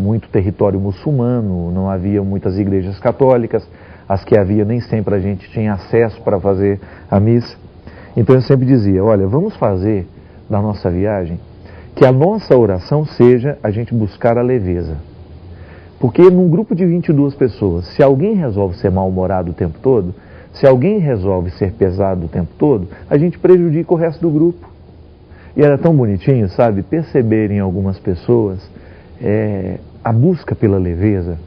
muito território muçulmano, não havia muitas igrejas católicas, as que havia nem sempre a gente tinha acesso para fazer a missa. Então eu sempre dizia, olha, vamos fazer da nossa viagem que a nossa oração seja a gente buscar a leveza. Porque num grupo de 22 pessoas, se alguém resolve ser mal-humorado o tempo todo, se alguém resolve ser pesado o tempo todo, a gente prejudica o resto do grupo. E era tão bonitinho, sabe, perceber em algumas pessoas a busca pela leveza.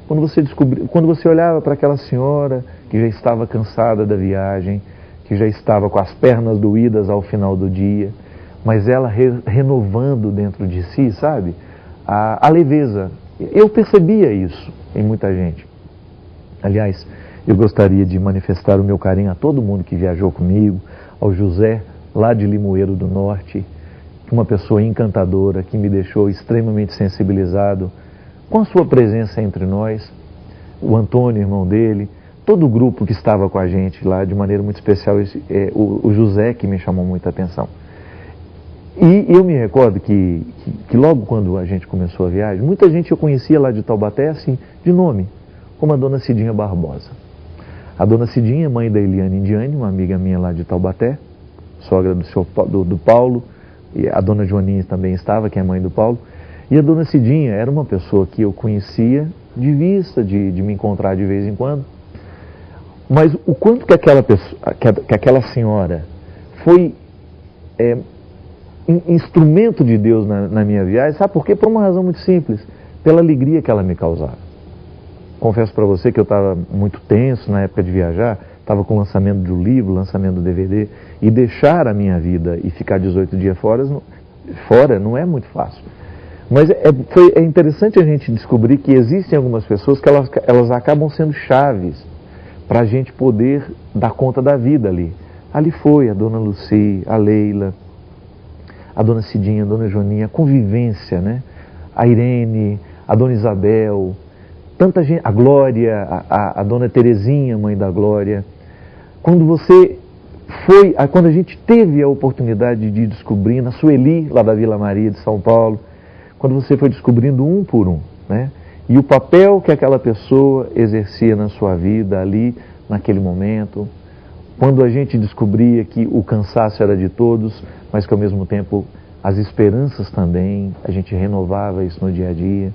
Quando você olhava para aquela senhora que já estava cansada da viagem, que já estava com as pernas doídas ao final do dia, mas ela renovando dentro de si, sabe, a leveza. Eu percebia isso em muita gente. Aliás, eu gostaria de manifestar o meu carinho a todo mundo que viajou comigo, ao José, lá de Limoeiro do Norte, uma pessoa encantadora que me deixou extremamente sensibilizado com a sua presença entre nós, o Antônio, irmão dele, todo o grupo que estava com a gente lá, de maneira muito especial, o José que me chamou muita atenção. E eu me recordo que logo quando a gente começou a viagem, muita gente eu conhecia lá de Taubaté, assim, de nome, como a dona Cidinha Barbosa. A dona Cidinha, mãe da Eliane Indiane, uma amiga minha lá de Taubaté, sogra do Paulo, e a dona Joaninha também estava, que é mãe do Paulo. E a dona Cidinha era uma pessoa que eu conhecia de vista, de me encontrar de vez em quando. Mas o quanto que aquela senhora foi instrumento de Deus na minha viagem, sabe por quê? Por uma razão muito simples, pela alegria que ela me causava. Confesso para você que eu estava muito tenso na época de viajar, estava com o lançamento do livro, lançamento do DVD, e deixar a minha vida e ficar 18 dias fora não é muito fácil. Mas é interessante a gente descobrir que existem algumas pessoas que elas acabam sendo chaves para a gente poder dar conta da vida ali. Ali foi a dona Luci, a Leila, a dona Cidinha, a dona Joaninha, a convivência, né? A Irene, a dona Isabel, tanta gente, a Glória, a dona Terezinha, mãe da Glória. Quando a gente teve a oportunidade de descobrir, na Sueli, lá da Vila Maria de São Paulo, quando você foi descobrindo um por um, né? E o papel que aquela pessoa exercia na sua vida ali, naquele momento, quando a gente descobria que o cansaço era de todos, mas que ao mesmo tempo as esperanças também, a gente renovava isso no dia a dia.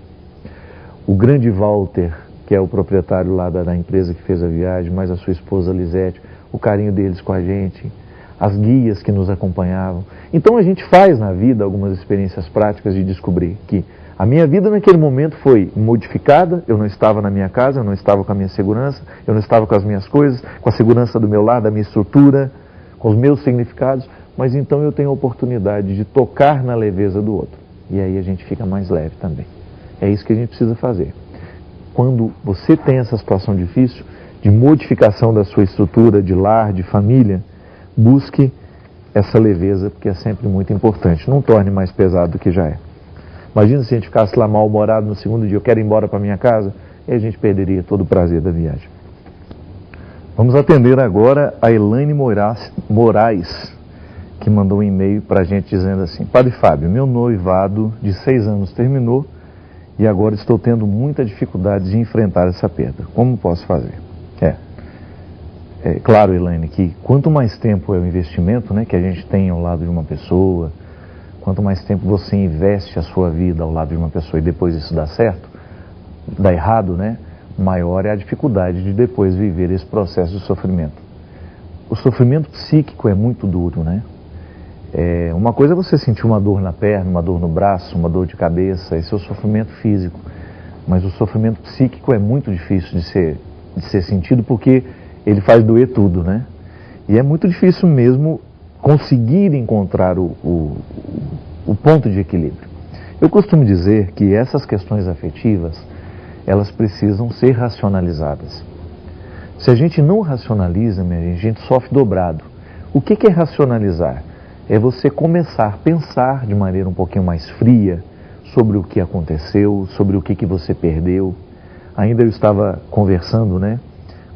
O grande Walter, que é o proprietário lá da empresa que fez a viagem, mais a sua esposa Lisete, o carinho deles com a gente, as guias que nos acompanhavam. Então a gente faz na vida algumas experiências práticas de descobrir que a minha vida naquele momento foi modificada, eu não estava na minha casa, eu não estava com a minha segurança, eu não estava com as minhas coisas, com a segurança do meu lar, da minha estrutura, com os meus significados, mas então eu tenho a oportunidade de tocar na leveza do outro. E aí a gente fica mais leve também. É isso que a gente precisa fazer. Quando você tem essa situação difícil, de modificação da sua estrutura, de lar, de família, busque essa leveza, porque é sempre muito importante. Não torne mais pesado do que já é. Imagina se a gente ficasse lá mal-humorado no segundo dia, eu quero ir embora para minha casa, e a gente perderia todo o prazer da viagem. Vamos atender agora a Elaine Moraes, que mandou um e-mail para a gente dizendo assim: Padre Fábio, meu noivado de 6 anos terminou e agora estou tendo muita dificuldade de enfrentar essa perda. Como posso fazer? É claro, Elaine, que quanto mais tempo é o investimento, né, que a gente tem ao lado de uma pessoa, quanto mais tempo você investe a sua vida ao lado de uma pessoa e depois isso dá certo, dá errado, né, maior é a dificuldade de depois viver esse processo de sofrimento. O sofrimento psíquico é muito duro, né? Uma coisa é você sentir uma dor na perna, uma dor no braço, uma dor de cabeça, esse é o sofrimento físico. Mas o sofrimento psíquico é muito difícil de ser sentido porque ele faz doer tudo, né? E é muito difícil mesmo conseguir encontrar o ponto de equilíbrio. Eu costumo dizer que essas questões afetivas, elas precisam ser racionalizadas. Se a gente não racionaliza, a gente sofre dobrado. O que é racionalizar? É você começar a pensar de maneira um pouquinho mais fria sobre o que aconteceu, sobre o que você perdeu. Ainda eu estava conversando, né,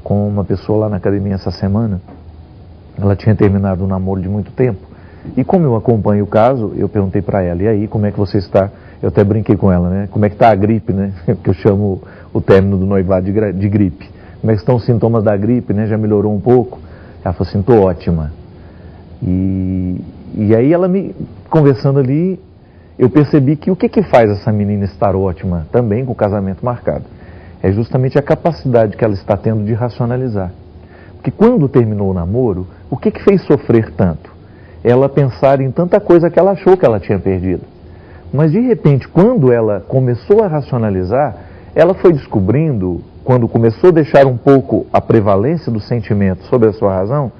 com uma pessoa lá na academia essa semana. Ela tinha terminado um namoro de muito tempo E como eu acompanho o caso, eu perguntei para ela, e aí, como é que você está? Eu até brinquei com ela, né? Como é que está a gripe, né? Que eu chamo o término do noivado de gripe. Como é que estão os sintomas da gripe, né? Já melhorou um pouco? Ela falou assim, estou ótima. E aí ela me, conversando ali, eu percebi que o que faz essa menina estar ótima também com o casamento marcado? É justamente a capacidade que ela está tendo de racionalizar. Porque quando terminou o namoro, o que fez sofrer tanto? Ela pensar em tanta coisa que ela achou que ela tinha perdido. Mas de repente, quando ela começou a racionalizar, ela foi descobrindo, quando começou a deixar um pouco a prevalência do sentimento sobre a sua razão,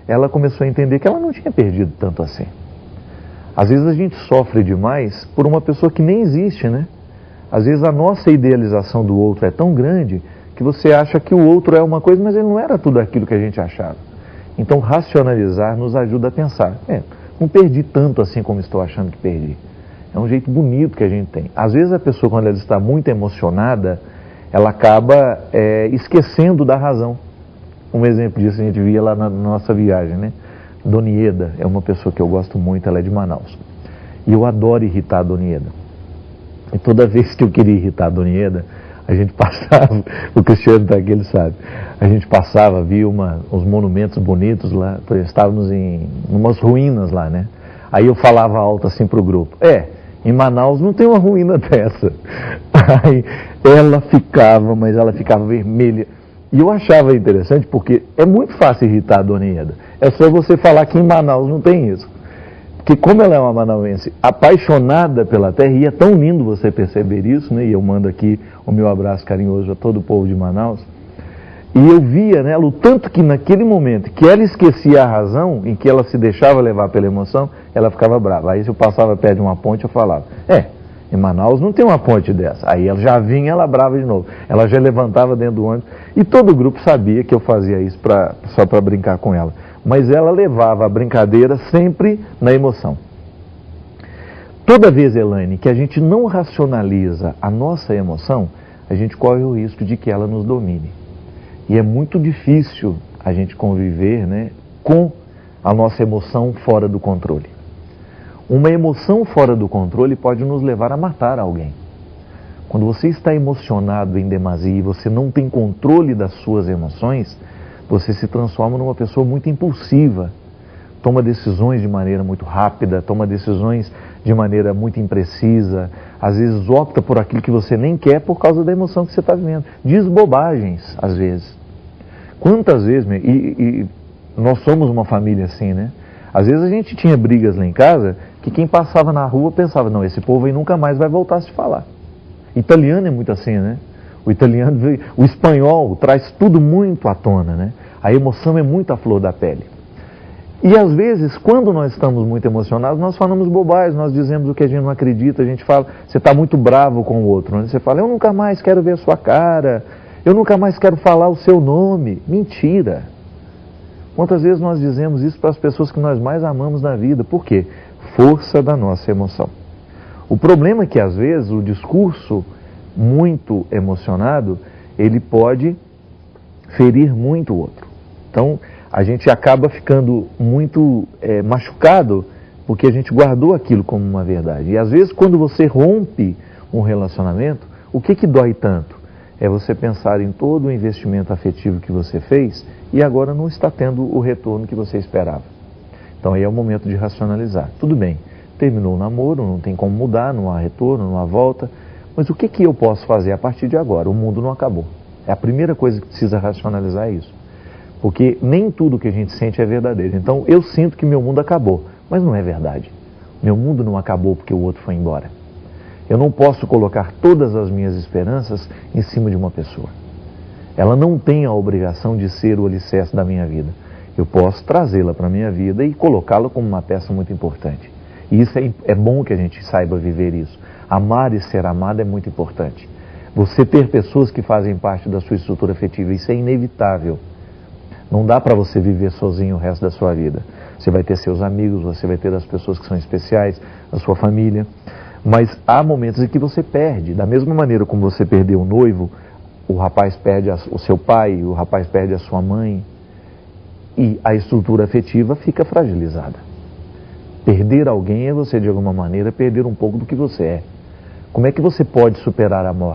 ela começou a entender que ela não tinha perdido tanto assim. Às vezes a gente sofre demais por uma pessoa que nem existe, né? Às vezes a nossa idealização do outro é tão grande que você acha que o outro é uma coisa, mas ele não era tudo aquilo que a gente achava. Então racionalizar nos ajuda a pensar, não perdi tanto assim como estou achando que perdi. É um jeito bonito que a gente tem. Às vezes a pessoa, quando ela está muito emocionada, ela acaba esquecendo da razão. Um exemplo disso a gente via lá na nossa viagem, né? Dona Ieda é uma pessoa que eu gosto muito, ela é de Manaus. E eu adoro irritar a Dona Ieda. E toda vez que eu queria irritar a Dona Ieda, a gente passava, o Cristiano está aqui, ele sabe, a gente passava, via uns monumentos bonitos lá, estávamos em umas ruínas lá, né? Aí eu falava alto assim para o grupo, em Manaus não tem uma ruína dessa. Aí ela ficava vermelha. E eu achava interessante porque é muito fácil irritar a Dona Ieda. É só você falar que em Manaus não tem isso. Porque como ela é uma manauense apaixonada pela terra, e é tão lindo você perceber isso, né? E eu mando aqui o meu abraço carinhoso a todo o povo de Manaus. E eu via nela o tanto que naquele momento que ela esquecia a razão, em que ela se deixava levar pela emoção, ela ficava brava. Aí se eu passava perto de uma ponte, eu falava, em Manaus não tem uma ponte dessa. Aí ela já vinha, ela brava de novo. Ela já levantava dentro do ônibus. E todo o grupo sabia que eu fazia isso só para brincar com ela. Mas ela levava a brincadeira sempre na emoção. Toda vez, Elaine, que a gente não racionaliza a nossa emoção, a gente corre o risco de que ela nos domine. E é muito difícil a gente conviver, né, com a nossa emoção fora do controle. Uma emoção fora do controle pode nos levar a matar alguém. Quando você está emocionado em demasia e você não tem controle das suas emoções, você se transforma numa pessoa muito impulsiva, toma decisões de maneira muito rápida, toma decisões de maneira muito imprecisa, às vezes opta por aquilo que você nem quer por causa da emoção que você está vivendo. Diz bobagens, às vezes. Quantas vezes, e nós somos uma família assim, né? Às vezes a gente tinha brigas lá em casa que quem passava na rua pensava, não, esse povo aí nunca mais vai voltar a se falar. Italiano é muito assim, né? O espanhol traz tudo muito à tona, né? A emoção é muito à flor da pele. E às vezes, quando nós estamos muito emocionados, nós falamos bobagens, nós dizemos o que a gente não acredita, a gente fala, você está muito bravo com o outro, né? Você fala, eu nunca mais quero ver a sua cara, eu nunca mais quero falar o seu nome. Mentira! Quantas vezes nós dizemos isso para as pessoas que nós mais amamos na vida? Por quê? Força da nossa emoção. O problema é que às vezes o discurso muito emocionado, ele pode ferir muito o outro. Então, a gente acaba ficando muito machucado porque a gente guardou aquilo como uma verdade. E às vezes quando você rompe um relacionamento, o que dói tanto? É você pensar em todo o investimento afetivo que você fez e agora não está tendo o retorno que você esperava. Então aí é o momento de racionalizar. Tudo bem, terminou o namoro, não tem como mudar, não há retorno, não há volta, mas o que eu posso fazer a partir de agora? O mundo não acabou. É a primeira coisa que precisa racionalizar isso. Porque nem tudo que a gente sente é verdadeiro. Então eu sinto que meu mundo acabou, mas não é verdade. Meu mundo não acabou porque o outro foi embora. Eu não posso colocar todas as minhas esperanças em cima de uma pessoa. Ela não tem a obrigação de ser o alicerce da minha vida. Eu posso trazê-la para a minha vida e colocá-la como uma peça muito importante. E isso é bom que a gente saiba viver isso. Amar e ser amado é muito importante. Você ter pessoas que fazem parte da sua estrutura afetiva, isso é inevitável. Não dá para você viver sozinho o resto da sua vida. Você vai ter seus amigos, você vai ter as pessoas que são especiais, a sua família. Mas há momentos em que você perde. Da mesma maneira como você perdeu o noivo, o rapaz perde o seu pai, o rapaz perde a sua mãe. E a estrutura afetiva fica fragilizada. Perder alguém é você, de alguma maneira, perder um pouco do que você é. Como é que você pode superar a morte?